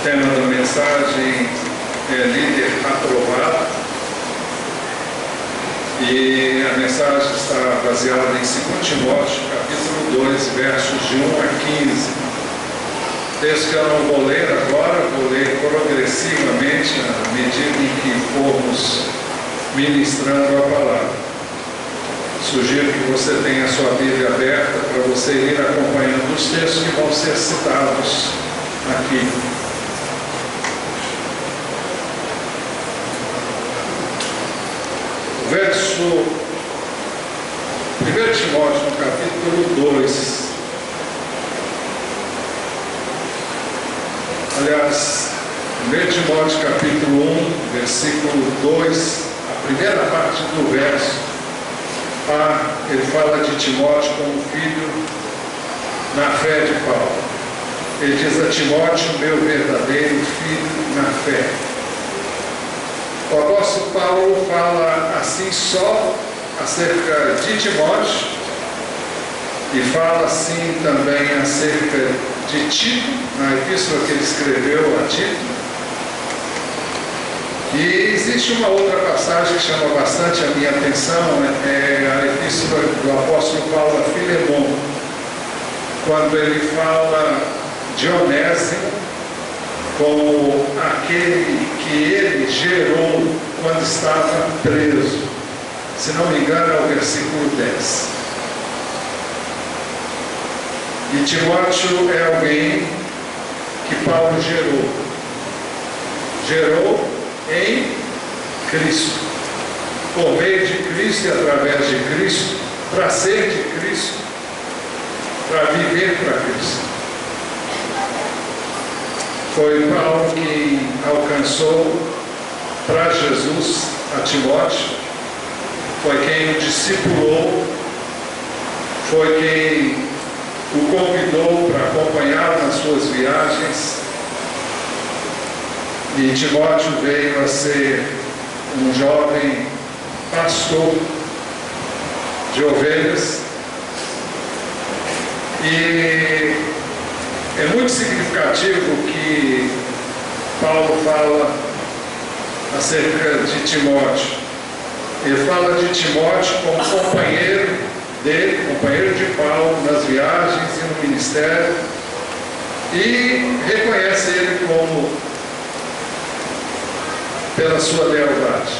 tema da mensagem é líder aprovado. E a mensagem está baseada em 2 Timóteo, capítulo 2, versos de 1 a 15. Texto que eu não vou ler agora, vou ler progressivamente à medida em que formos ministrando a palavra. Sugiro que você tenha a sua Bíblia aberta para você ir acompanhando os textos que vão ser citados aqui. Verso 1 Timóteo, no capítulo 2. Aliás, 1 Timóteo, capítulo 1, versículo 2, a primeira parte do verso. Ele fala de Timóteo como filho na fé de Paulo. Ele diz a Timóteo, meu verdadeiro filho na fé. O apóstolo Paulo fala assim só acerca de Timóteo e fala assim também acerca de Tito, na epístola que ele escreveu a Tito. E existe uma outra passagem que chama bastante a minha atenção, é a epístola do apóstolo Paulo a Filemon, quando ele fala de Onésimo como aquele que ele gerou quando estava preso. Se não me engano, é o versículo 10. E Timóteo é alguém que Paulo gerou. Gerou em Cristo, por meio de Cristo e através de Cristo, para ser de Cristo, para viver para Cristo. Foi Paulo que alcançou para Jesus a Timóteo, foi quem o discipulou, foi quem o convidou para acompanhá-lo nas suas viagens. E Timóteo veio a ser um jovem pastor de ovelhas. E é muito significativo que Paulo fala acerca de Timóteo. Ele fala de Timóteo como companheiro dele, companheiro de Paulo nas viagens e no ministério, e reconhece ele como pela sua lealdade.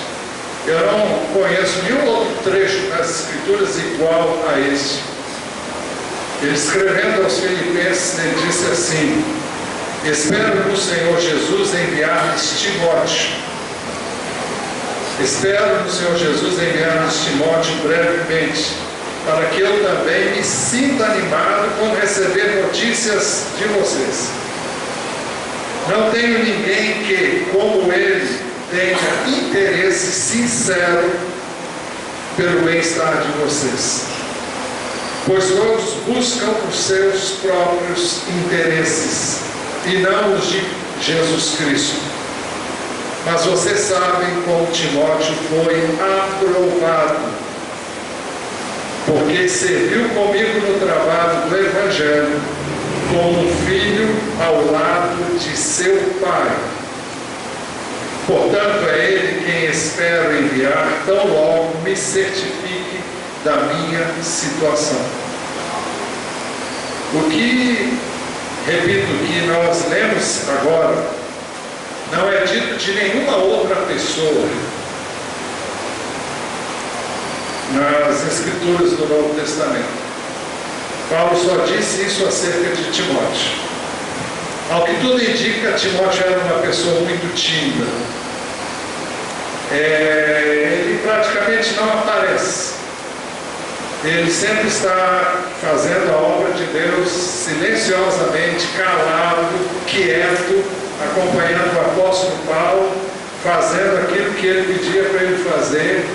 Eu não conheço nenhum outro trecho nas Escrituras igual a esse. Ele escrevendo aos Filipenses, ele disse assim: espero no Senhor Jesus enviar-lhes Timóteo. Espero no Senhor Jesus enviar-lhes Timóteo brevemente, para que eu também me sinta animado quando receber notícias de vocês. Não tenho ninguém que, como ele, tenha interesse sincero pelo bem-estar de vocês, pois todos buscam os seus próprios interesses e não os de Jesus Cristo. Mas vocês sabem como Timóteo foi aprovado, porque serviu comigo no trabalho do Evangelho como um filho ao lado de seu pai. Portanto, é ele quem espero enviar, tão logo me certifique da minha situação. O que, repito, que nós lemos agora, não é dito de nenhuma outra pessoa nas Escrituras do Novo Testamento. Paulo só disse isso acerca de Timóteo. Ao que tudo indica, Timóteo era uma pessoa muito tímida. Ele praticamente não aparece. Ele sempre está fazendo a obra de Deus silenciosamente, calado, quieto, acompanhando o apóstolo Paulo, fazendo aquilo que ele pedia para ele fazer,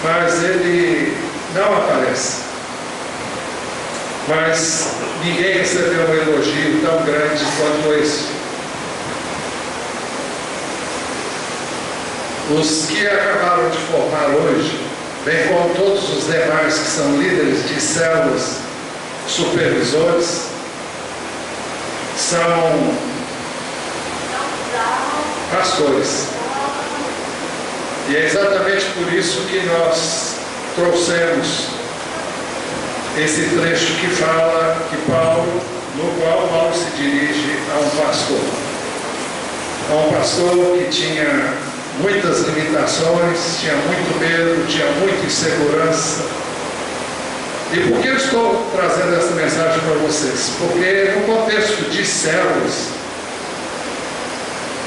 mas ele não aparece. Mas ninguém recebeu um elogio tão grande quanto esse. Os que acabaram de formar hoje, bem como todos os demais que são líderes de células, supervisores, são pastores. E é exatamente por isso que nós trouxemos esse trecho que fala no qual Paulo se dirige a um pastor. A um pastor que tinha muitas limitações, tinha muito medo, tinha muita insegurança. E por que eu estou trazendo essa mensagem para vocês? Porque no contexto de células,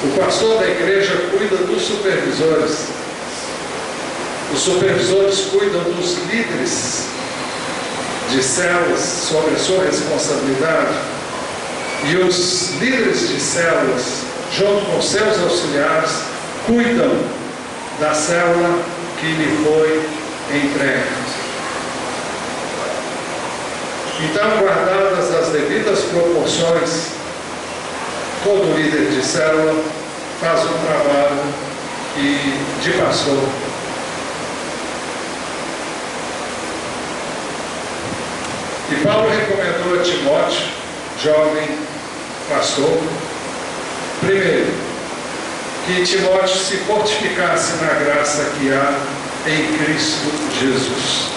o pastor da igreja cuida dos supervisores. Os supervisores cuidam dos líderes de células sobre a sua responsabilidade. E os líderes de células, junto com seus auxiliares, cuidam da célula que lhe foi entregue. Então, guardadas as devidas proporções, todo líder de célula faz um trabalho de pastor. E Paulo recomendou a Timóteo, jovem pastor, primeiro, que Timóteo se fortificasse na graça que há em Cristo Jesus.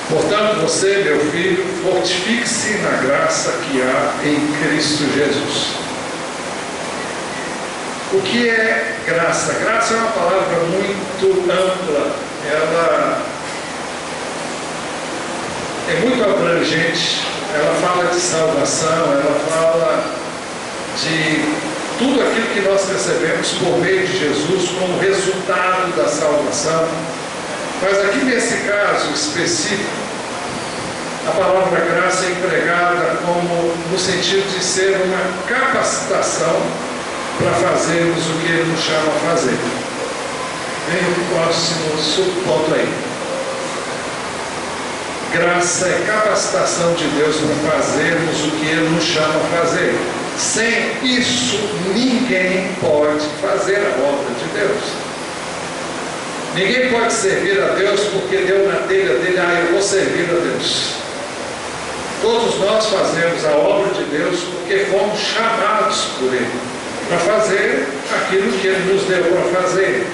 Portanto, você, meu filho, fortifique-se na graça que há em Cristo Jesus. O que é graça? Graça é uma palavra muito ampla, ela é muito abrangente, ela fala de salvação, ela fala de tudo aquilo que nós recebemos por meio de Jesus como resultado da salvação. Mas aqui nesse caso específico, a palavra graça é empregada como no sentido de ser uma capacitação para fazermos o que Ele nos chama a fazer. Vem o próximo subponto aí. Graça é capacitação de Deus para fazermos o que Ele nos chama a fazer. Sem isso, ninguém pode fazer a obra de Deus. Ninguém pode servir a Deus porque deu na telha dele, eu vou servir a Deus. Todos nós fazemos a obra de Deus porque fomos chamados por Ele para fazer aquilo que Ele nos deu para fazer.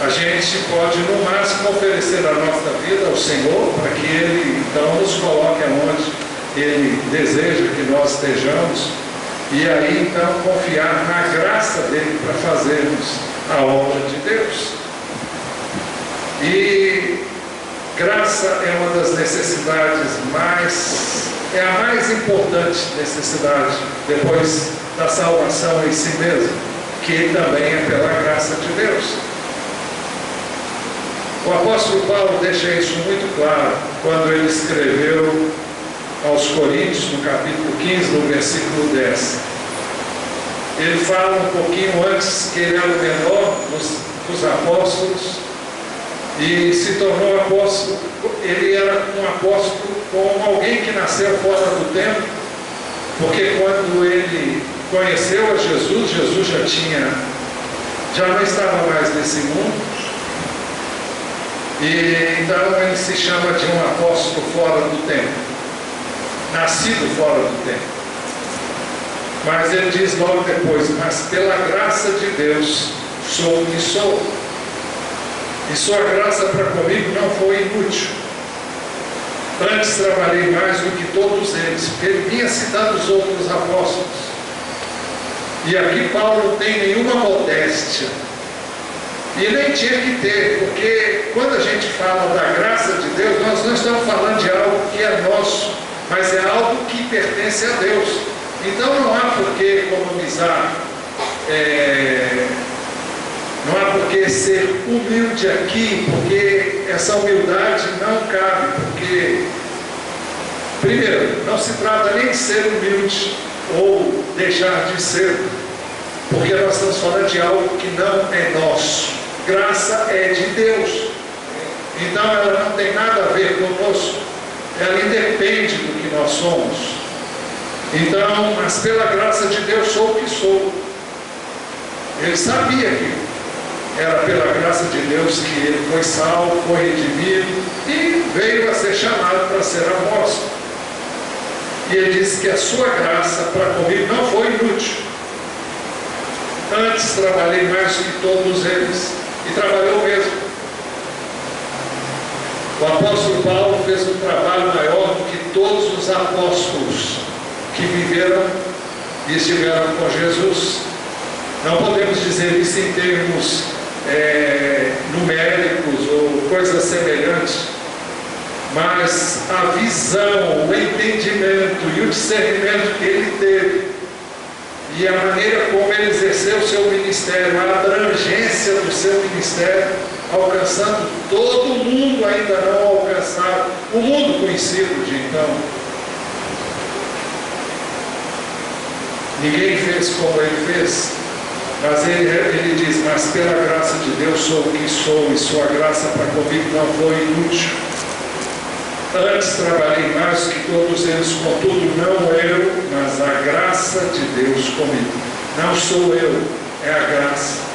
A gente pode, no máximo, oferecer a nossa vida ao Senhor para que Ele, então, nos coloque aonde Ele deseja que nós estejamos e aí, então, confiar na graça dEle para fazermos a obra de Deus. E graça é uma das necessidades é a mais importante necessidade, depois da salvação em si mesmo, que também é pela graça de Deus. O apóstolo Paulo deixa isso muito claro quando ele escreveu aos Coríntios, no capítulo 15, no versículo 10. Ele fala um pouquinho antes que ele era o menor dos apóstolos e se tornou apóstolo. Ele era um apóstolo como alguém que nasceu fora do tempo, porque quando ele conheceu a Jesus, Jesus já não estava mais nesse mundo. E então ele se chama de um apóstolo fora do tempo, nascido fora do tempo. Mas ele diz logo depois, mas pela graça de Deus sou o que sou. E sua graça para comigo não foi inútil. Antes trabalhei mais do que todos eles, porque ele vinha citando os outros apóstolos. E aqui Paulo não tem nenhuma modéstia. E nem tinha que ter, porque quando a gente fala da graça de Deus, nós não estamos falando de algo que é nosso, mas é algo que pertence a Deus. Então não há por que economizar, não há por que ser humilde aqui, porque essa humildade não cabe, porque, primeiro, não se trata nem de ser humilde ou deixar de ser, porque nós estamos falando de algo que não é nosso. Graça é de Deus, então ela não tem nada a ver conosco, ela independe do que nós somos. Então, mas pela graça de Deus sou o que sou. Ele sabia que era pela graça de Deus que ele foi salvo, foi redimido e veio a ser chamado para ser apóstolo. E ele disse que a sua graça para comigo não foi inútil. Antes trabalhei mais que todos eles. E trabalhou mesmo. O apóstolo Paulo fez um trabalho maior do que todos os apóstolos que viveram e estiveram com Jesus. Não podemos dizer isso em termos numéricos ou coisas semelhantes, mas a visão, o entendimento e o discernimento que ele teve e a maneira como ele exerceu o seu ministério, a abrangência do seu ministério, alcançando todo o mundo ainda não alcançado, o mundo conhecido de então. Ninguém fez como ele fez, mas ele diz, mas pela graça de Deus sou o que sou, e sua graça para comigo não foi inútil. Antes trabalhei mais que todos eles, contudo não eu, mas a graça de Deus comigo. Não sou eu, é a graça.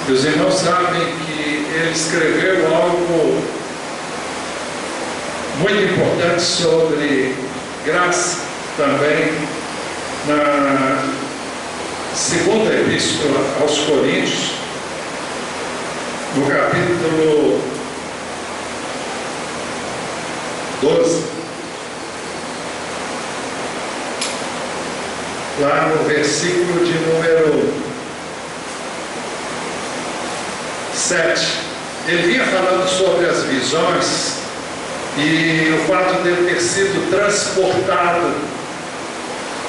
E os irmãos sabem que ele escreveu algo muito importante sobre graça também na segunda epístola aos Coríntios, no capítulo 12, lá no versículo de número 7, ele vinha falando sobre as visões e o fato de ele ter sido transportado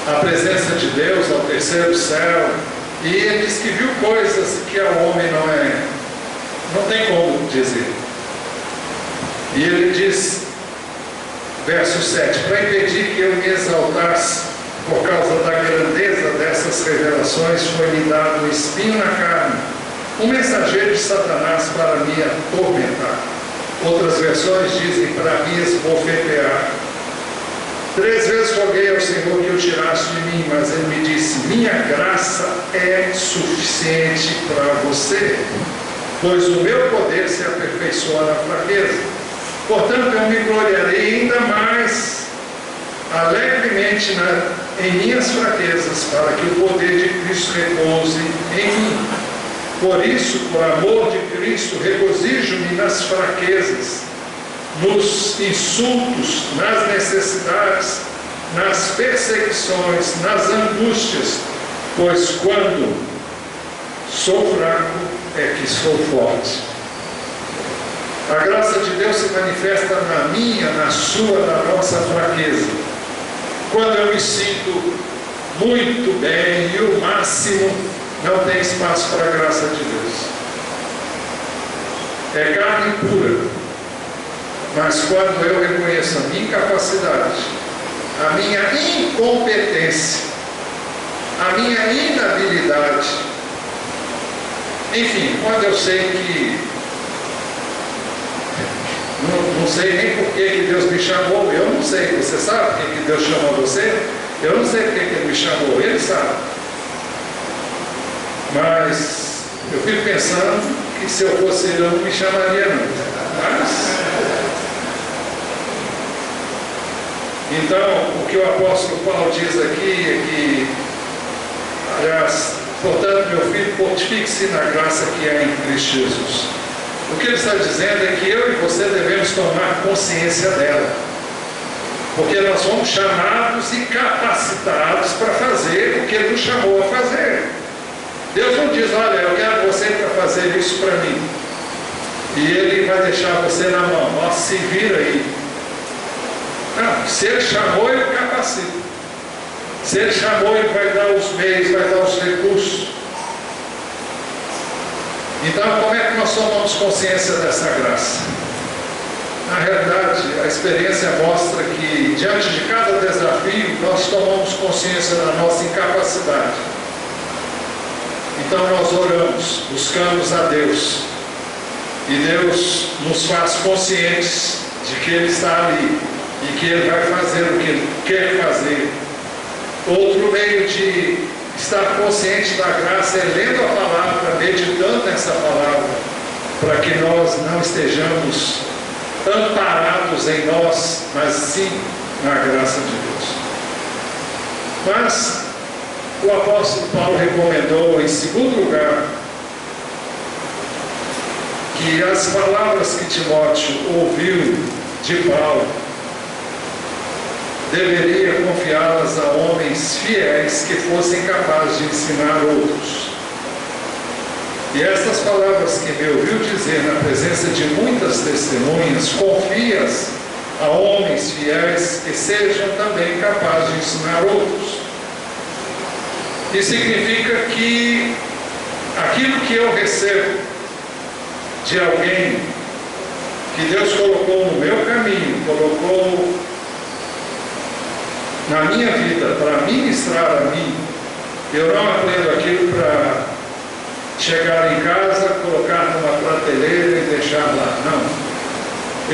à presença de Deus, ao terceiro céu, e ele diz que viu coisas que ao homem não tem como dizer. E ele diz, verso 7, para impedir que eu me exaltasse por causa da grandeza dessas revelações, foi-me dado um espinho na carne, um mensageiro de Satanás para me atormentar. Outras versões dizem para me esbofetear. 3 vezes roguei ao Senhor que o tirasse de mim, mas ele me disse, minha graça é suficiente para você, pois o meu poder se aperfeiçoa na fraqueza. Portanto, eu me gloriarei ainda mais alegremente em minhas fraquezas, para que o poder de Cristo repouse em mim. Por isso, por amor de Cristo, regozijo-me nas fraquezas, nos insultos, nas necessidades, nas perseguições, nas angústias, pois quando sou fraco é que sou forte. A graça de Deus se manifesta na minha, na sua, na nossa fraqueza. Quando eu me sinto muito bem e o máximo, não tem espaço para a graça de Deus. É carne pura. Mas quando eu reconheço a minha incapacidade, a minha incompetência, a minha inabilidade, enfim, quando eu sei que não sei nem por que Deus me chamou, eu não sei, você sabe por que Deus chamou você? Eu não sei por que Ele me chamou, Ele sabe. Mas eu fico pensando que se eu fosse Ele, eu não me chamaria não. Mas então, o que o apóstolo Paulo diz aqui é que, aliás, portanto, meu filho, fortifique-se na graça que há em Cristo Jesus. O que ele está dizendo é que eu e você devemos tomar consciência dela, porque nós somos chamados e capacitados para fazer o que Ele nos chamou a fazer. Deus não diz, olha, eu quero você para fazer isso para mim, e Ele vai deixar você na mão, ó, se vira aí. Não, se Ele chamou, Ele capacita. Se Ele chamou, Ele vai dar os meios, vai dar os recursos. Então, como é que nós tomamos consciência dessa graça? Na realidade, a experiência mostra que, diante de cada desafio, nós tomamos consciência da nossa incapacidade. Então, nós oramos, buscamos a Deus, e Deus nos faz conscientes de que Ele está ali, e que Ele vai fazer o que Ele quer fazer. Outro meio de estar consciente da graça é lendo a palavra, meditando nessa palavra, para que nós não estejamos amparados em nós, mas sim na graça de Deus. Mas o apóstolo Paulo recomendou, em segundo lugar, que as palavras que Timóteo ouviu de Paulo deveria confiá-las a homens fiéis que fossem capazes de ensinar outros. E estas palavras que me ouviu dizer na presença de muitas testemunhas, confia-as a homens fiéis que sejam também capazes de ensinar outros. Isso significa que aquilo que eu recebo de alguém que Deus colocou no meu caminho, colocou na minha vida para ministrar a mim, eu não aprendo aquilo para chegar em casa, colocar numa prateleira e deixar lá. Não.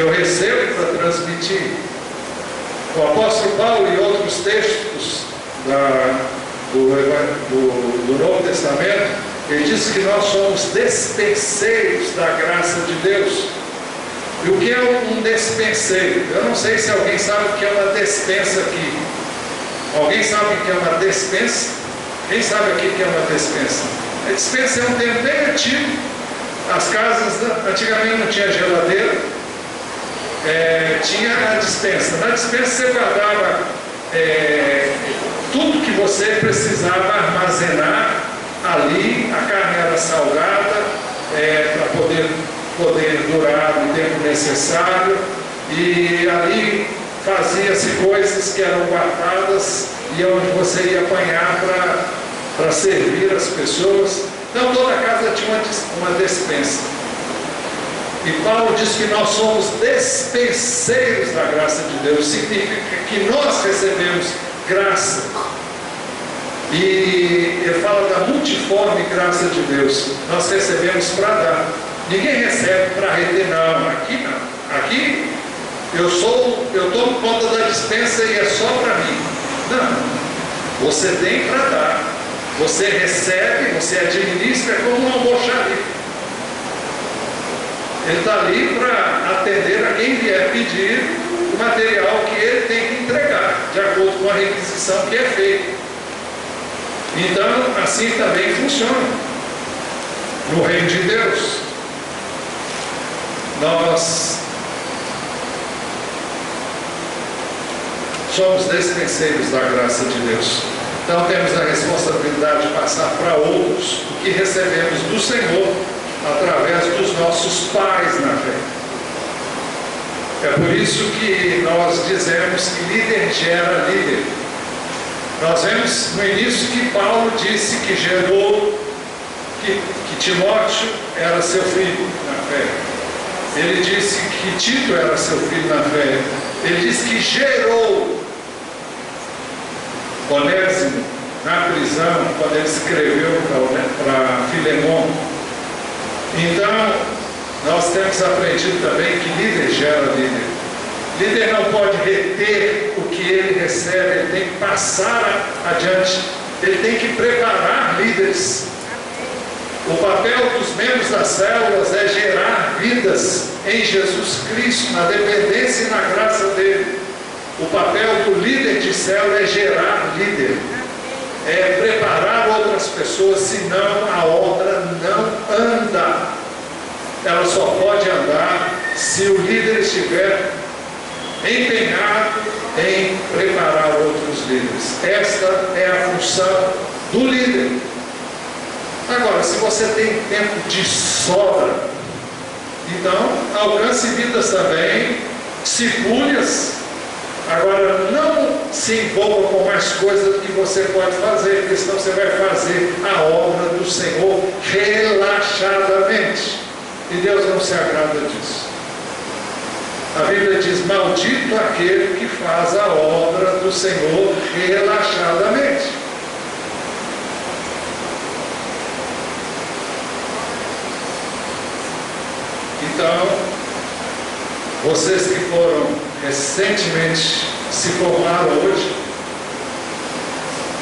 Eu recebo para transmitir. O apóstolo Paulo, em outros textos do Novo Testamento, ele diz que nós somos despenseiros da graça de Deus. E o que é um despenseiro? Eu não sei se alguém sabe o que é uma despensa aqui. Alguém sabe o que é uma despensa? Quem sabe aqui o que é uma despensa? A despensa é um termo bem antigo. As casas, antigamente não tinha geladeira, tinha a despensa. Na despensa você guardava tudo que você precisava armazenar ali. A carne era salgada para poder durar o tempo necessário, e ali fazia-se coisas que eram guardadas e onde você ia apanhar para servir as pessoas. Então toda casa tinha uma despensa. E Paulo diz que nós somos despenseiros da graça de Deus. Significa que nós recebemos graça. E ele fala da multiforme graça de Deus. Nós recebemos para dar. Ninguém recebe para reter, não. Aqui não. Aqui eu tomo conta da despensa e é só para mim. Não. Você tem para dar. Você recebe, você administra, é como um almoxarife. Ele está ali para atender a quem vier pedir o material que ele tem que entregar, de acordo com a requisição que é feita. Então, assim também funciona no reino de Deus. Nós somos despenseiros da graça de Deus. Então temos a responsabilidade de passar para outros o que recebemos do Senhor através dos nossos pais na fé. É por isso que nós dizemos que líder gera líder. Nós vemos no início que Paulo disse que gerou, que Timóteo era seu filho na fé. Ele disse que Tito era seu filho na fé. Ele disse que gerou Onésimo na prisão, quando ele escreveu para Filemon. Então, nós temos aprendido também que líder gera líder. Líder não pode reter o que ele recebe, ele tem que passar adiante, ele tem que preparar líderes. O papel dos membros das células é gerar vidas em Jesus Cristo, na dependência e na graça dele. O papel do líder de célula é gerar líder, é preparar outras pessoas, senão a obra não anda. Ela só pode andar se o líder estiver empenhado em preparar outros líderes. Esta é a função do líder. Agora, se você tem tempo de sobra, então alcance vidas também, discipule-as. Agora, não se envolva com mais coisas do que você pode fazer, porque senão você vai fazer a obra do Senhor relaxadamente. E Deus não se agrada disso. A Bíblia diz: maldito aquele que faz a obra do Senhor relaxadamente. Então, vocês que foram recentemente se formaram hoje,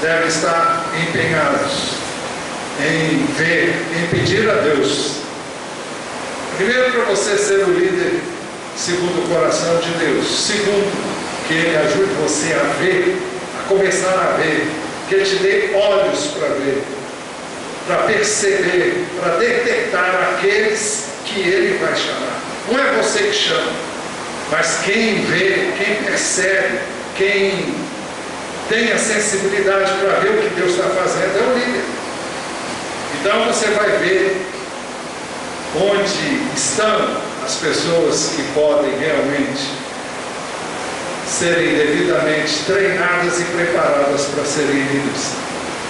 devem estar empenhados em ver, em pedir a Deus. Primeiro, para você ser o líder segundo o coração de Deus. Segundo, que Ele ajude você a ver, a começar a ver, que Ele te dê olhos para ver, para perceber, para detectar aqueles que Ele vai chamar. Não é você que chama, mas quem vê, quem percebe, quem tem a sensibilidade para ver o que Deus está fazendo é o líder. Então você vai ver onde estão as pessoas que podem realmente serem devidamente treinadas e preparadas para serem líderes.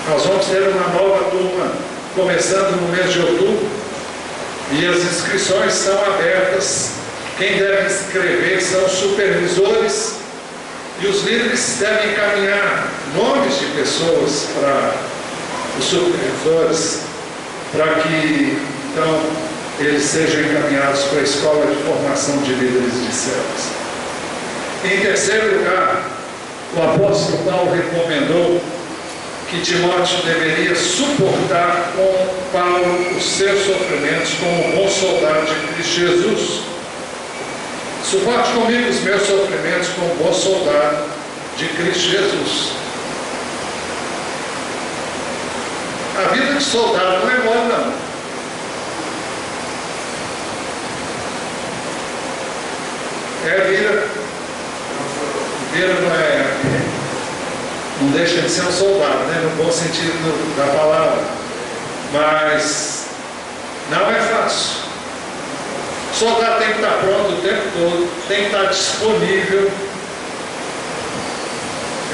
Nós vamos ter uma nova turma começando no mês de outubro e as inscrições estão abertas. Quem deve escrever são os supervisores e os líderes devem encaminhar nomes de pessoas para os supervisores, para que então eles sejam encaminhados para a escola de formação de líderes de células. Em terceiro lugar, o apóstolo Paulo recomendou que Timóteo deveria suportar com Paulo os seus sofrimentos como bom soldado de Cristo Jesus. Suporte comigo os meus sofrimentos como bom soldado de Cristo Jesus. A vida de soldado não é mole, não. Não deixa de ser um soldado, né? No bom sentido da palavra. Mas não é fácil. O soldado tem que estar pronto o tempo todo, tem que estar disponível.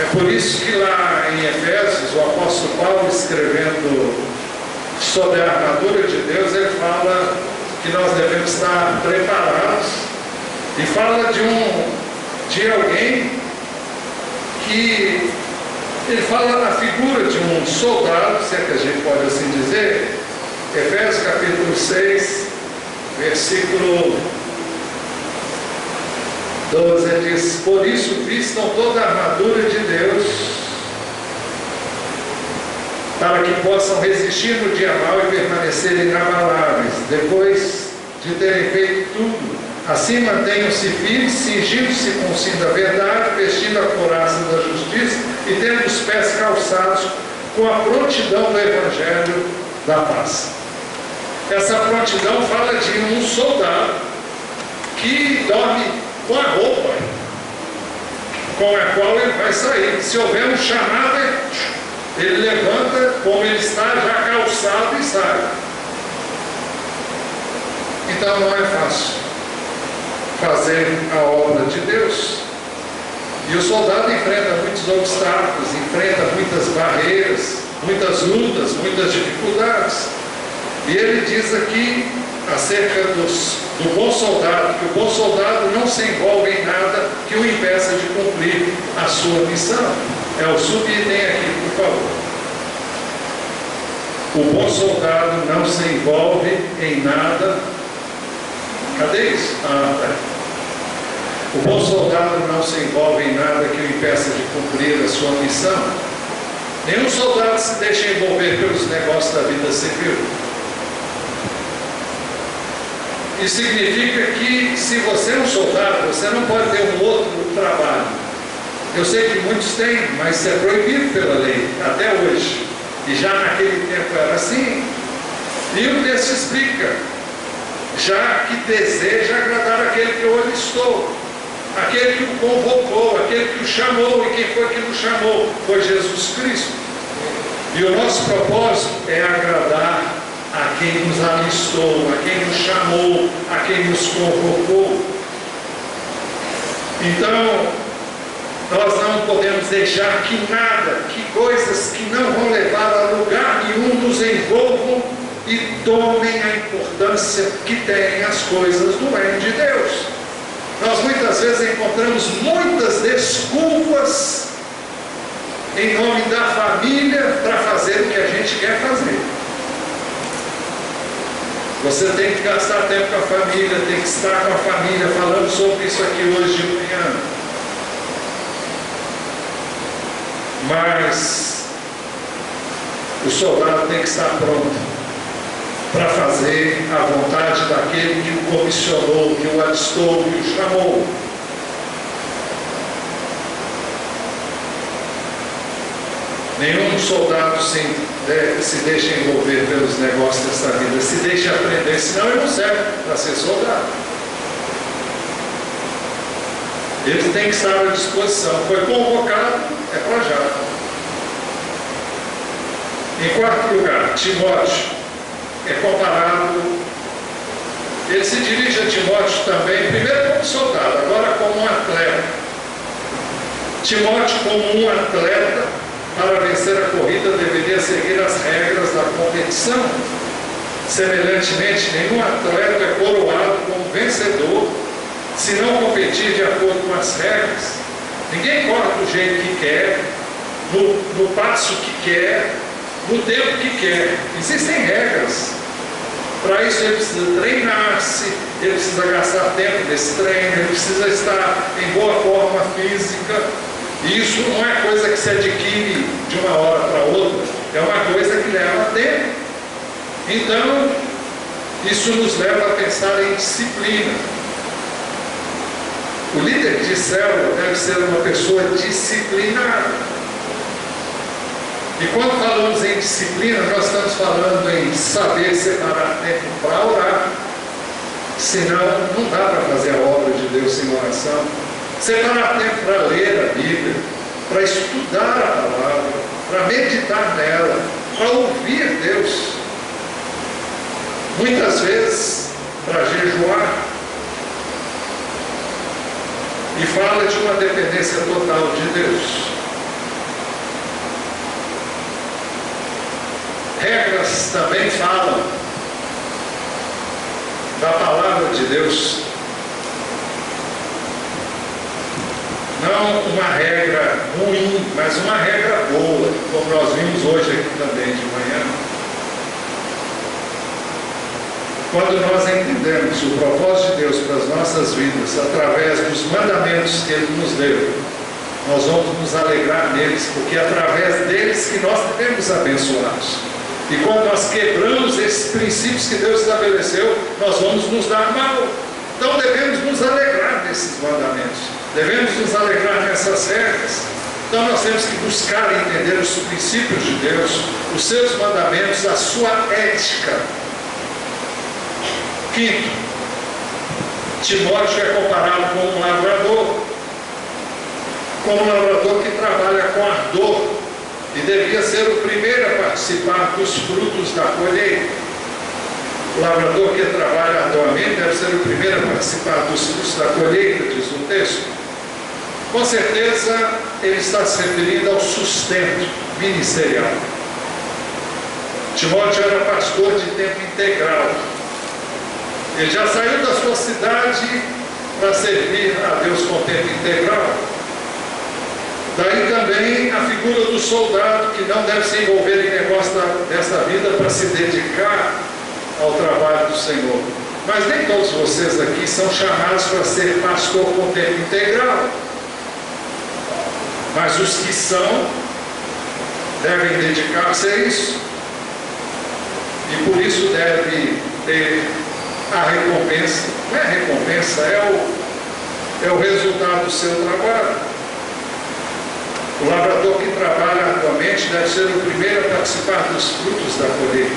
É por isso que lá em Efésios, o apóstolo Paulo, escrevendo sobre a armadura de Deus, ele fala que nós devemos estar preparados. E fala de alguém que ele fala na figura de um soldado, se é que a gente pode assim dizer. Efésios capítulo 6, versículo 12, ele diz: por isso vistam toda a armadura de Deus, para que possam resistir no dia mau e permanecerem inabaláveis, depois de terem feito tudo. Assim mantenham-se firmes, cingindo-se com o cinto da verdade, vestindo a couraça da justiça e tendo os pés calçados com a prontidão do Evangelho da paz. Essa prontidão fala de um soldado que dorme com a roupa com a qual ele vai sair. Se houver um chamado, ele levanta como ele está, já calçado, e sai. Então não é fácil fazer a obra de Deus. E o soldado enfrenta muitos obstáculos, enfrenta muitas barreiras, muitas lutas, muitas dificuldades. E ele diz aqui acerca do bom soldado, que o bom soldado não se envolve em nada que o impeça de cumprir a sua missão. É o subitem aqui, por favor. O bom soldado não se envolve em nada. Cadê isso? O bom soldado não se envolve em nada que o impeça de cumprir a sua missão. Nenhum soldado se deixa envolver pelos negócios da vida civil. Isso significa que, se você é um soldado, você não pode ter um outro trabalho. Eu sei que muitos têm, mas isso é proibido pela lei, até hoje. E já naquele tempo era assim. E o texto explica: já que deseja agradar aquele que o alistou, aquele que o convocou, aquele que o chamou. E quem foi que o chamou? Foi Jesus Cristo. E o nosso propósito é agradar a quem nos alistou, a quem nos chamou, a quem nos convocou. Então, nós não podemos deixar que nada, que coisas que não vão levar a lugar nenhum nos envolvam e tomem a importância que têm as coisas do reino de Deus. Nós muitas vezes encontramos muitas desculpas em nome da família para fazer o que a gente quer fazer. Você tem que gastar tempo com a família, tem que estar com a família. Falando sobre isso aqui hoje de manhã. Mas o soldado tem que estar pronto. para fazer a vontade daquele que o comissionou, que o alistou, que o chamou. Nenhum soldado se deixa envolver pelos negócios dessa vida, se deixa aprender, senão ele não serve para ser soldado. Ele tem que estar à disposição. Foi convocado, é para já. Em quarto lugar, Timóteo é comparado, ele se dirige a Timóteo também, primeiro como soldado, agora como um atleta. Timóteo, como um atleta, para vencer a corrida, deveria seguir as regras da competição. Semelhantemente, nenhum atleta é coroado como vencedor se não competir de acordo com as regras. Ninguém corre do jeito que quer, no passo que quer, no tempo que quer. Existem regras. Para isso ele precisa treinar-se, ele precisa gastar tempo nesse treino, ele precisa estar em boa forma física. E isso não é coisa que se adquire de uma hora para outra, é uma coisa que leva tempo. Então, isso nos leva a pensar em disciplina. O líder de célula deve ser uma pessoa disciplinada. E quando falamos em disciplina, nós estamos falando em saber separar tempo para orar. Senão, não dá para fazer a obra de Deus sem oração. Separar tempo para ler a Bíblia, para estudar a palavra, para meditar nela, para ouvir Deus. Muitas vezes, para jejuar. E fala de uma dependência total de Deus. Regras também falam da palavra de Deus. Não uma regra ruim, mas uma regra boa, como nós vimos hoje aqui também de manhã. Quando nós entendemos o propósito de Deus para as nossas vidas, através dos mandamentos que Ele nos deu, nós vamos nos alegrar neles, porque é através deles que nós devemos abençoá-los. E quando nós quebramos esses princípios que Deus estabeleceu, nós vamos nos dar mal. Então devemos nos alegrar nesses mandamentos, devemos nos alegrar nessas regras. Então nós temos que buscar entender os princípios de Deus, os seus mandamentos, a sua ética. Quinto, Timóteo é comparado com um lavrador, que trabalha com ardor e devia ser o primeiro a participar dos frutos da colheita. O lavrador que trabalha arduamente deve ser o primeiro a participar dos frutos da colheita, diz o texto. Com certeza, ele está se referindo ao sustento ministerial. Timóteo era pastor de tempo integral. Ele já saiu da sua cidade para servir a Deus com tempo integral. Daí também a figura do soldado que não deve se envolver em negócio desta vida para se dedicar ao trabalho do Senhor. Mas nem todos vocês aqui são chamados para ser pastor com tempo integral. Mas os que são devem dedicar-se a isso. E por isso deve ter a recompensa. Não é a recompensa, é o resultado do seu trabalho. O lavrador que trabalha arduamente deve ser o primeiro a participar dos frutos da colheita.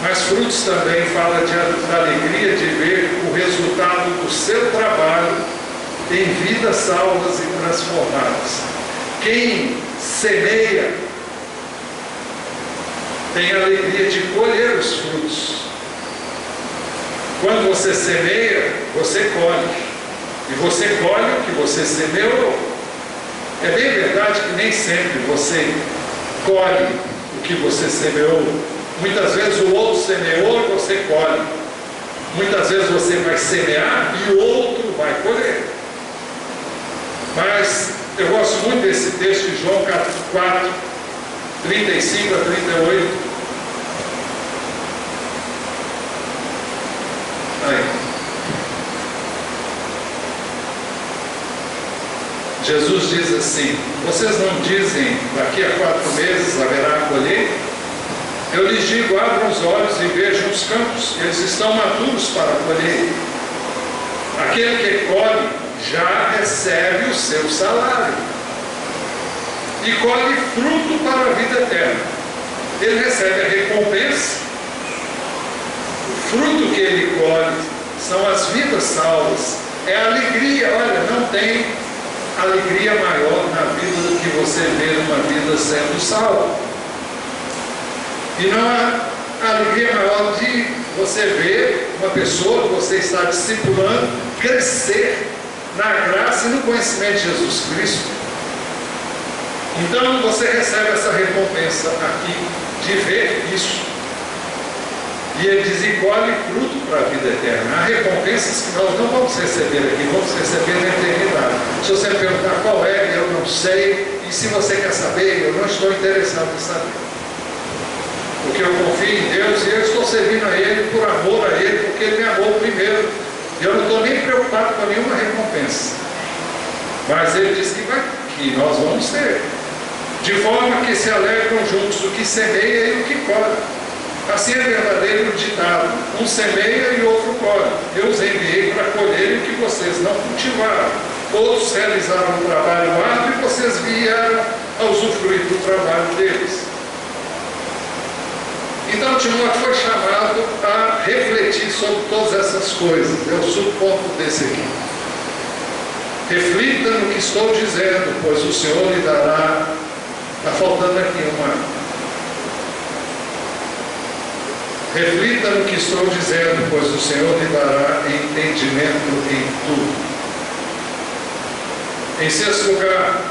Mas frutos também fala da alegria de ver o resultado do seu trabalho em vidas salvas e transformadas. Quem semeia tem a alegria de colher os frutos. Quando você semeia, você colhe. E você colhe o que você semeou. É bem verdade que nem sempre você colhe o que você semeou. Muitas vezes o outro semeou e você colhe. Muitas vezes você vai semear e o outro vai colher. Mas eu gosto muito desse texto de João 4, 35 a 38. Aí. Jesus diz assim: vocês não dizem, daqui a 4 meses haverá a colheita? digo, abram os olhos e vejam os campos, eles estão maduros para colher. Aquele que colhe já recebe o seu salário e colhe fruto para a vida eterna. Ele recebe a recompensa. O fruto que ele colhe são as vidas salvas, é a alegria. Olha, não tem alegria maior na vida do que você ver uma vida sendo salva. E não há alegria maior de você ver uma pessoa que você está discipulando crescer na graça e no conhecimento de Jesus Cristo. Então você recebe essa recompensa aqui de ver isso. E ele diz: e colhe fruto para a vida eterna. Há recompensas que nós não vamos receber aqui, vamos receber na eternidade. Se você perguntar qual é, eu não sei. E se você quer saber, eu não estou interessado em saber. Porque eu confio em Deus e eu estou servindo a Ele por amor a Ele, porque Ele me amou primeiro. E eu não estou nem preocupado com nenhuma recompensa. Mas Ele diz que nós vamos ter. De forma que se alegram juntos o que semeia e o que colhe. Assim é verdadeiro o ditado: um semeia e outro colhe. Eu os enviei para colher o que vocês não cultivaram. Outros realizaram um trabalho árduo e vocês vieram a usufruir do trabalho deles. Então Timóteo foi chamado a refletir sobre todas essas coisas. É o subponto desse aqui. Reflita no que estou dizendo, pois o Senhor lhe dará. Está faltando aqui uma. Reflita no que estou dizendo, pois o Senhor lhe dará entendimento em tudo. Em sexto lugar,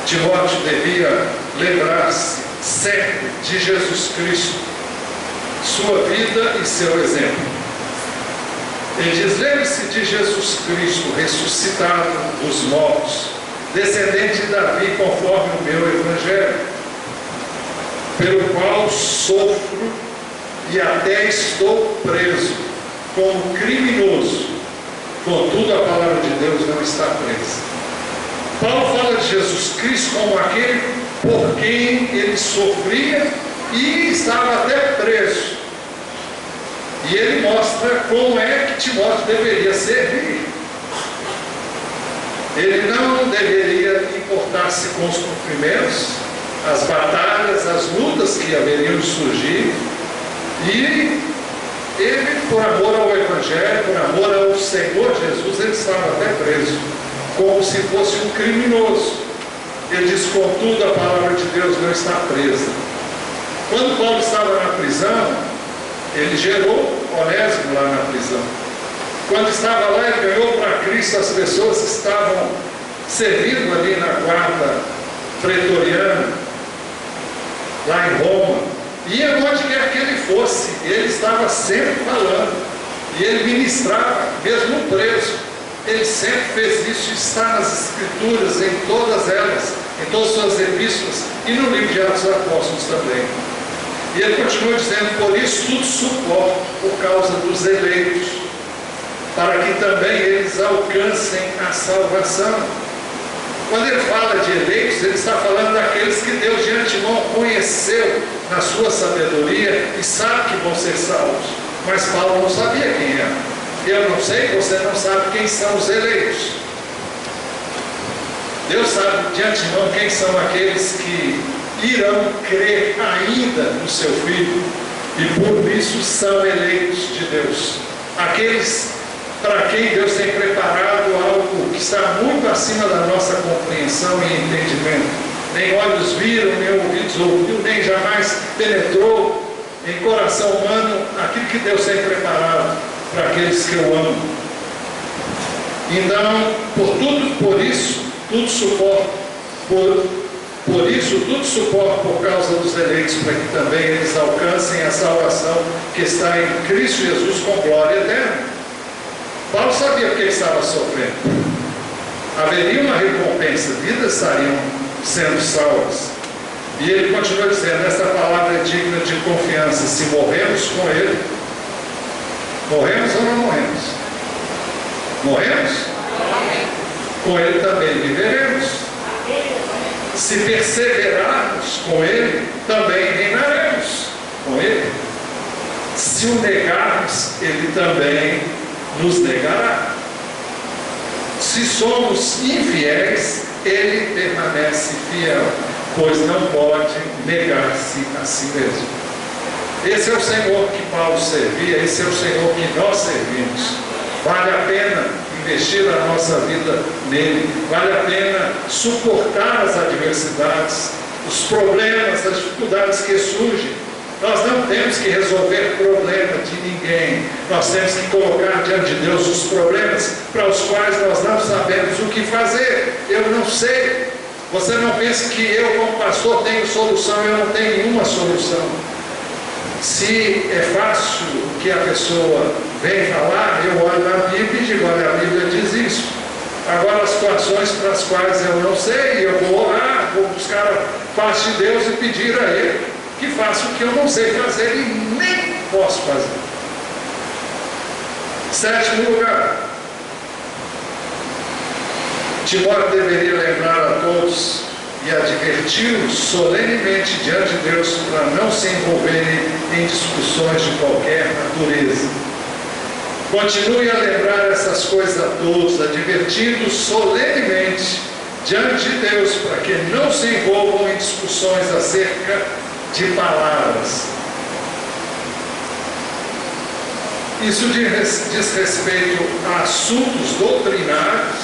Timóteo devia lembrar-se sempre de Jesus Cristo, sua vida e seu exemplo. Ele diz: lembre-se de Jesus Cristo, ressuscitado dos mortos, descendente de Davi, conforme o meu evangelho, pelo qual sofro e até estou preso como criminoso. Contudo, a palavra de Deus não está presa. Paulo fala de Jesus Cristo como aquele por quem ele sofria e estava até preso. E ele mostra como é que Timóteo deveria servir. Ele não deveria importar-se com os cumprimentos, as batalhas, as lutas que haveriam de surgir, e ele, por amor ao Evangelho, por amor ao Senhor Jesus, ele estava até preso, como se fosse um criminoso. Ele diz: contudo, a palavra de Deus não está presa. Quando Paulo estava na prisão, ele gerou Onésimo lá na prisão. Quando estava lá, ele ganhou para Cristo as pessoas que estavam servindo ali na guarda pretoriana, lá em Roma. E onde quer que ele fosse, ele estava sempre falando. E ele ministrava, mesmo preso. Ele sempre fez isso, está nas Escrituras, em todas elas, em todas as suas epístolas, e no livro de Atos dos Apóstolos também. E ele continua dizendo: por isso tudo suporto, por causa dos eleitos, para que também eles alcancem a salvação. Quando ele fala de eleitos, ele está falando daqueles que Deus de antemão conheceu na sua sabedoria e sabe que vão ser salvos. Mas Paulo não sabia quem era. Eu não sei, você não sabe quem são os eleitos. Deus sabe de antemão quem são aqueles que irão crer ainda no seu Filho e por isso são eleitos de Deus. Aqueles para quem Deus tem preparado algo que está muito acima da nossa compreensão e entendimento. Nem olhos viram, nem ouvidos ouviram, nem jamais penetrou em coração humano aquilo que Deus tem preparado para aqueles que o amam. Então, por isso, tudo suporto, por isso, tudo suporto por causa dos eleitos, para que também eles alcancem a salvação que está em Cristo Jesus com glória eterna. Paulo sabia que ele estava sofrendo. Haveria uma recompensa, vidas estariam sendo salvas. E ele continua dizendo: esta palavra é digna de confiança. Se morremos com ele, morremos ou não morremos? Morremos? Com ele também viveremos. Se perseverarmos com ele, também reinaremos. Se o negarmos, Ele também nos negará. Se somos infiéis, Ele permanece fiel, pois não pode negar-se a si mesmo. Esse é o Senhor que Paulo servia, esse é o Senhor que nós servimos. Vale a pena investir a nossa vida nele, vale a pena suportar as adversidades, os problemas, as dificuldades que surgem. Nós não temos que resolver problema de ninguém, nós temos que colocar diante de Deus os problemas para os quais nós não sabemos o que fazer. Eu não sei. Você não pense que eu, como pastor, tenho solução. Eu não tenho nenhuma solução. Se é fácil o que a pessoa vem falar, eu olho na Bíblia e digo: olha, a Bíblia diz isso. Agora, as situações para as quais eu não sei, eu vou orar, vou buscar a face de Deus e pedir a Ele que faça o que eu não sei fazer e nem posso fazer. Sétimo lugar, Timóteo deveria lembrar a todos e adverti-los solenemente diante de Deus para não se envolverem em discussões de qualquer natureza. Continue a lembrar essas coisas a todos, advertindo solenemente diante de Deus para que não se envolvam em discussões acerca de palavras. Isso diz respeito a assuntos doutrinários,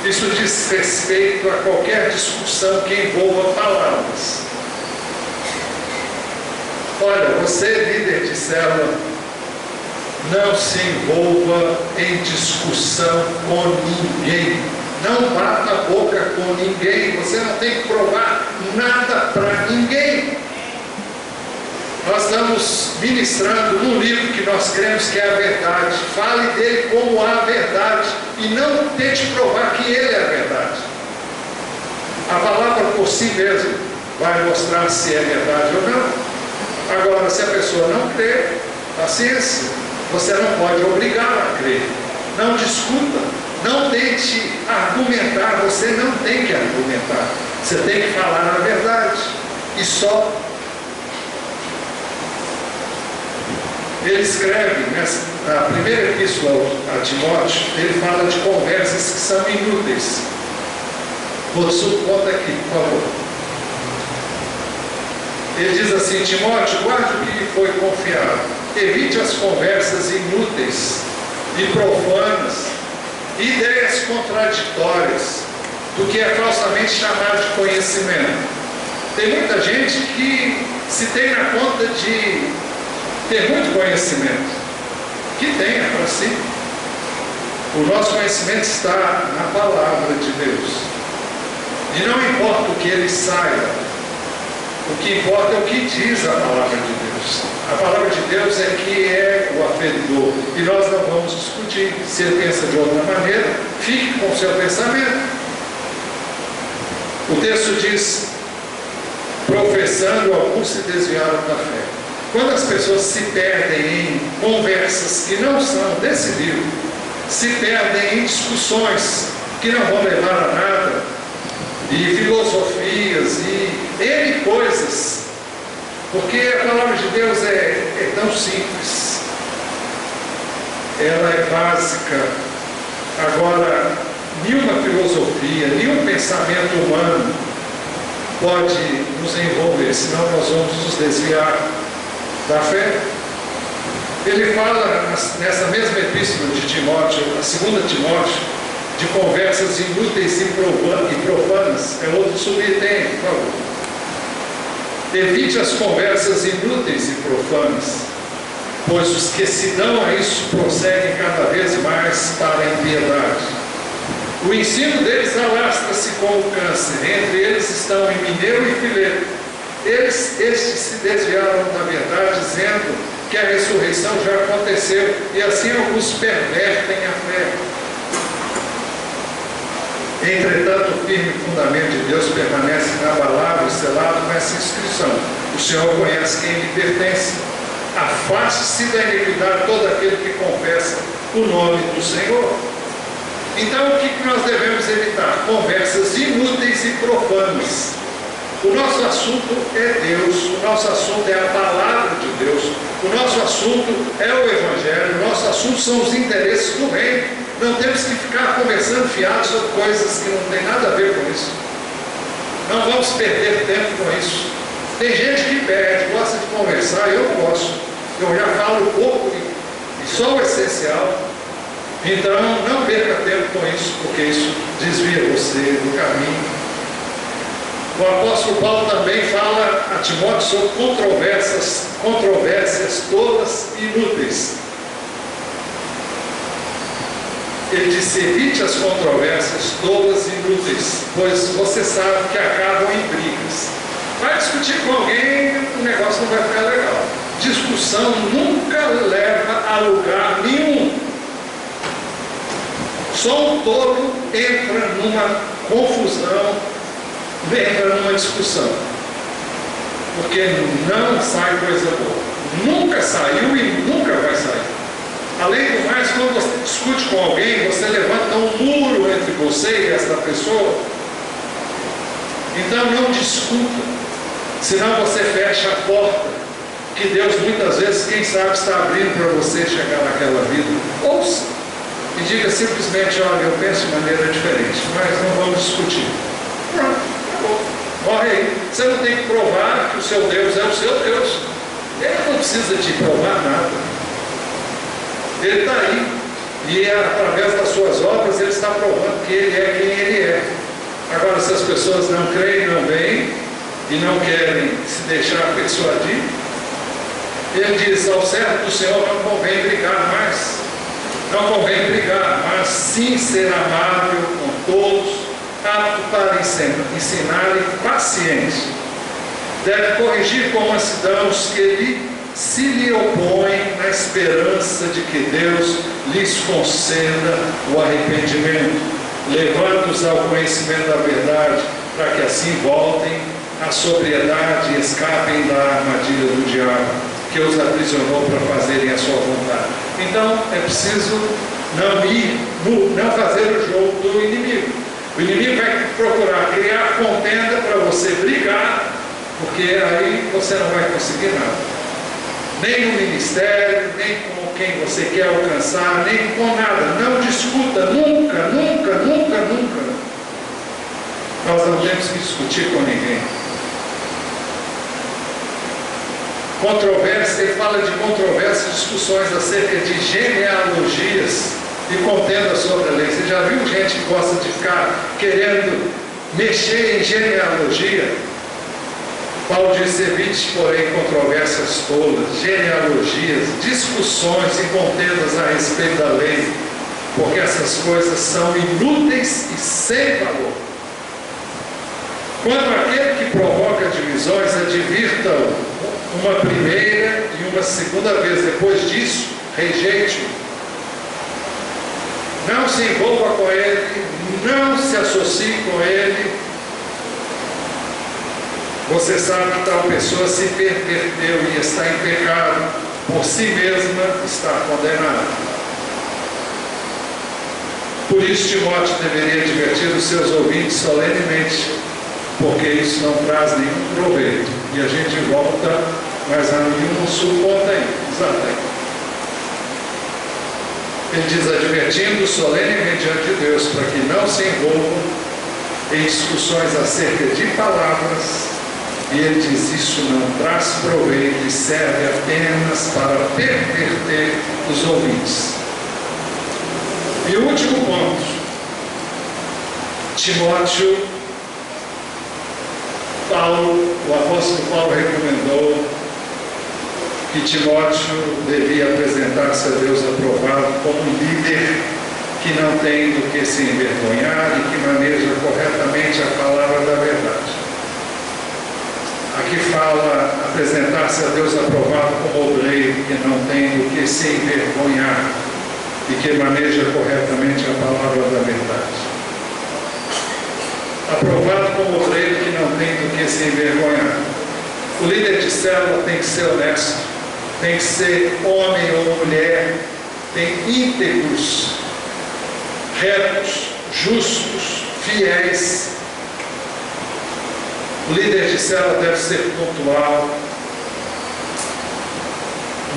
isso diz respeito a qualquer discussão que envolva palavras. Olha, você, líder de célula, não se envolva em discussão com ninguém. Não bata a boca com ninguém. Você não tem que provar nada para ninguém. Nós estamos ministrando num livro que nós cremos que é a verdade. Fale dele como a verdade e não tente provar que ele é a verdade. A palavra por si mesma vai mostrar se é verdade ou não. Agora, se a pessoa não crê, paciência, você não pode obrigá-la a crer. Não discuta, não tente argumentar, você não tem que argumentar. Você tem que falar a verdade e só. Ele escreve, na primeira epístola a Timóteo, ele fala de conversas que são inúteis. Conta aqui, por favor. Ele diz assim: Timóteo, guarde o que lhe foi confiado. Evite as conversas inúteis e profanas, ideias contraditórias, do que é falsamente chamado de conhecimento. Tem muita gente que se tem na conta de ter muito conhecimento, que tenha para si. O nosso conhecimento está na palavra de Deus, e não importa o que ele saiba, o que importa é o que diz a palavra de Deus. A palavra de Deus é que é o aferidor, e nós não vamos discutir. Se ele pensa de outra maneira, fique com o seu pensamento. O texto diz: professando, alguns se desviaram da fé. Quando as pessoas se perdem em conversas que não são desse livro, se perdem em discussões que não vão levar a nada, e filosofias, e N coisas, porque a palavra de Deus é tão simples, ela é básica. Agora, nenhuma filosofia, nenhum pensamento humano pode nos envolver, senão nós vamos nos desviar da fé. Ele fala nessa mesma epístola de Timóteo, a segunda Timóteo, de conversas inúteis e profanas. É outro subitem, por favor. Evite as conversas inúteis e profanas, pois os que se dão a isso prosseguem cada vez mais para a impiedade. O ensino deles alastra-se como câncer. Entre eles estão Himeneu e Fileto. Estes se desviaram da verdade, dizendo que a ressurreição já aconteceu, e assim alguns pervertem a fé. Entretanto, o firme fundamento de Deus permanece inabalável, selado com essa inscrição: o Senhor conhece quem lhe pertence. Afaste-se da iniquidade todo aquele que confessa o nome do Senhor. Então, o que nós devemos evitar? Conversas inúteis e profanas. O nosso assunto é Deus, o nosso assunto é a palavra de Deus, O nosso assunto é o Evangelho, o nosso assunto são os interesses do reino. Não temos que ficar conversando fiado sobre coisas que não tem nada a ver com isso. Não vamos perder tempo com isso. Tem gente que perde, gosta de conversar, eu não gosto. Eu já falo pouco e só o essencial. Então, não perca tempo com isso, porque isso desvia você do caminho. O apóstolo Paulo também fala a Timóteo sobre controvérsias todas inúteis. Ele disse: evite as controvérsias todas inúteis, pois você sabe que acabam em brigas. Vai discutir com alguém, o negócio não vai ficar legal. Discussão nunca leva a lugar nenhum. Só um tolo entra numa confusão, entra numa discussão, porque não sai coisa boa. Nunca saiu e nunca vai sair. Além do mais, quando você discute com alguém, você levanta um muro entre você e essa pessoa. Então não discuta, senão você fecha a porta que Deus muitas vezes, quem sabe, está abrindo para você chegar naquela vida. Ouça e diga simplesmente: olha, eu penso de maneira diferente, mas não vamos discutir. Pronto, acabou. Morre aí. Você não tem que provar que o seu Deus é o seu Deus. Ele não precisa te provar nada. Ele está aí, e através das suas obras ele está provando que ele é quem ele é. Agora, se as pessoas não creem, não veem e não querem se deixar persuadir, ele diz: ao servo do Senhor não convém brigar mais, não convém brigar, mas sim ser amável com todos, apto para ensinar e paciente. Deve corrigir com mansidão os que se lhe opõem, na esperança de que Deus lhes conceda o arrependimento, levando-os ao conhecimento da verdade, para que assim voltem à sobriedade e escapem da armadilha do diabo, que os aprisionou para fazerem a sua vontade. Então é preciso não fazer o jogo do inimigo. O inimigo vai procurar criar contenda para você brigar, porque aí você não vai conseguir nada. Nem no ministério, nem com quem você quer alcançar, nem com nada. Não discuta, nunca, nunca, nunca, nunca. Nós não temos que discutir com ninguém. Controvérsia, ele fala de controvérsias, discussões acerca de genealogias e contenda sobre a lei. Você já viu gente que gosta de ficar querendo mexer em genealogia? Paulo diz: evite, porém, controvérsias tolas, genealogias, discussões e contendas a respeito da lei, porque essas coisas são inúteis e sem valor. Quanto àquele que provoca divisões, advirta-o uma primeira e uma segunda vez. Depois disso, rejeite-o. Não se envolva com ele, não se associe com ele. Você sabe que tal pessoa se perverteu e está em pecado, por si mesma está condenada. Por isso Timóteo deveria advertir os seus ouvintes solenemente, porque isso não traz nenhum proveito. E a gente volta, mas a nenhum suporta aí. Ele diz: advertindo solenemente diante de Deus, para que não se envolvam em discussões acerca de palavras. E ele diz: isso não traz proveito e serve apenas para perverter os ouvintes. E o último ponto: Timóteo, o apóstolo Paulo recomendou que Timóteo devia apresentar-se a Deus aprovado como um líder que não tem do que se envergonhar e que maneja corretamente a palavra da verdade. Aqui fala apresentar-se a Deus aprovado como obreiro que não tem do que se envergonhar e que maneja corretamente a palavra da verdade. Aprovado como obreiro que não tem do que se envergonhar. O líder de célula tem que ser honesto, tem que ser homem ou mulher, tem íntegros, retos, justos, fiéis. O líder de célula deve ser pontual,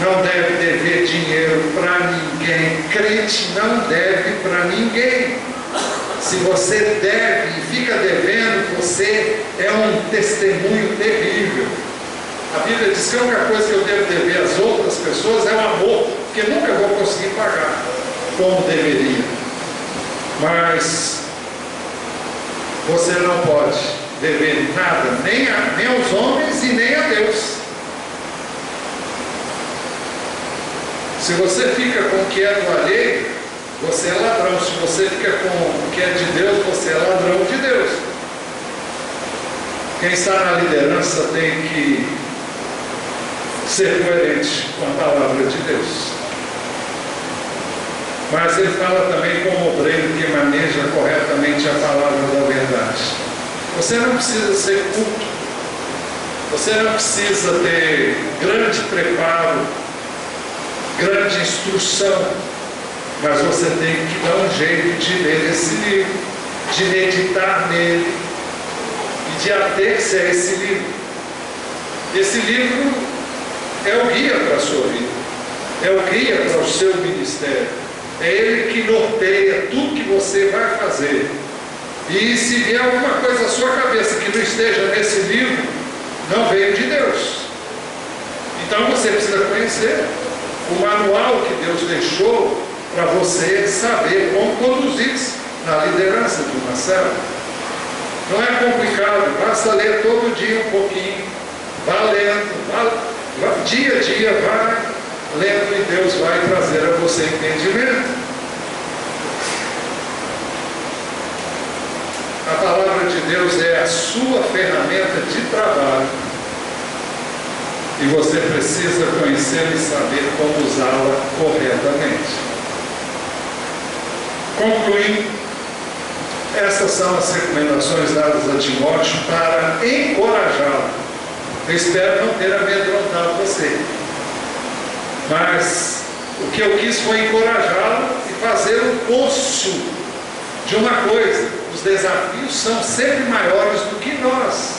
não deve dever dinheiro para ninguém. Crente não deve para ninguém. Se você deve e fica devendo, você é um testemunho terrível. A Bíblia diz que a única coisa que eu devo dever às outras pessoas é o amor, porque nunca vou conseguir pagar como deveria. Mas você não pode dever nada, nem aos homens e nem a Deus. Se você fica com o que é do alheio, você é ladrão. Se você fica com o que é de Deus, você é ladrão de Deus. Quem está na liderança tem que ser coerente com a palavra de Deus. Mas ele fala também como obreiro que maneja corretamente a palavra da verdade. Você não precisa ser culto, você não precisa ter grande preparo, grande instrução, mas você tem que dar um jeito de ler esse livro, de meditar nele e de ater-se a esse livro. Esse livro é o guia para a sua vida, é o guia para o seu ministério, é ele que norteia tudo que você vai fazer. E se vier alguma coisa à sua cabeça que não esteja nesse livro, não veio de Deus. Então você precisa conhecer o manual que Deus deixou para você saber como conduzir-se na liderança de uma célula. Não é complicado, basta ler todo dia um pouquinho, vá lendo, dia a dia vai lendo e Deus vai trazer a você entendimento. A palavra de Deus é a sua ferramenta de trabalho e você precisa conhecê-la e saber como usá-la corretamente. Concluindo, essas são as recomendações dadas a Timóteo para encorajá-lo. Eu espero não ter amedrontado você, mas o que eu quis foi encorajá-lo e fazer um poço de uma coisa: os desafios são sempre maiores do que nós.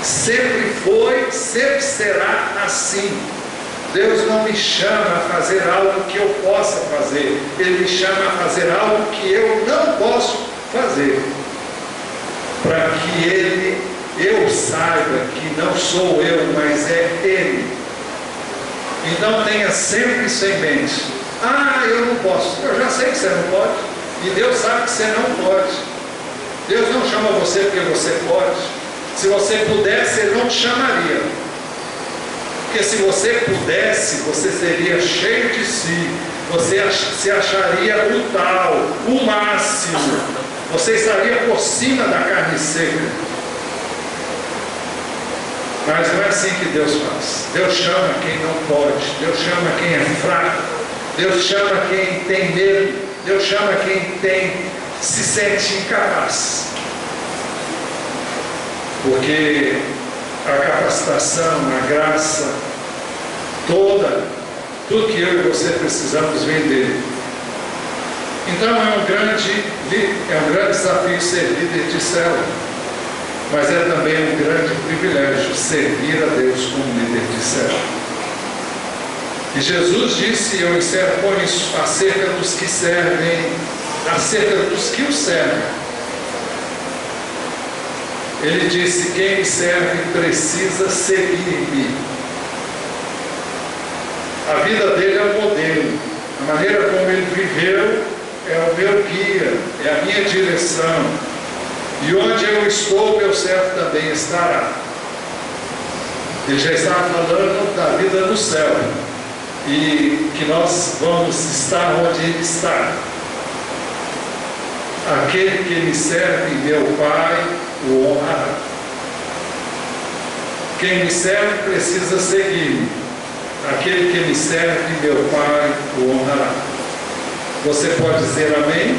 Sempre foi, sempre será assim. Deus não me chama a fazer algo que eu possa fazer, Ele me chama a fazer algo que eu não posso fazer, para que eu saiba que não sou eu, mas é Ele. Então tenha sempre isso em mente. Eu não posso. Eu já sei que você não pode, e Deus sabe que você não pode. Deus não chama você porque você pode. Se você pudesse, Ele não te chamaria. Porque se você pudesse, você seria cheio de si, você se acharia o tal, o máximo, você estaria por cima da carne seca. Mas não é assim que Deus faz. Deus chama quem não pode, Deus chama quem é fraco, Deus chama quem tem medo, Deus chama quem se sente incapaz. Porque a capacitação, a graça, tudo que eu e você precisamos vem dele. Então é um grande desafio ser líder de célula, mas é também um grande privilégio servir a Deus como líder de célula. E Jesus disse, e eu encerro com isso, acerca dos que servem, acerca dos que o servem. Ele disse: quem me serve precisa seguir-me. A vida dele é um modelo, a maneira como ele viveu é o meu guia, é a minha direção, e onde eu estou, meu servo também estará. Ele já estava falando da vida no céu, e que nós vamos estar onde ele está. Aquele que me serve, meu Pai, o honrará. Quem me serve precisa seguir-me. Aquele que me serve, meu Pai, o honrará. Você pode dizer amém?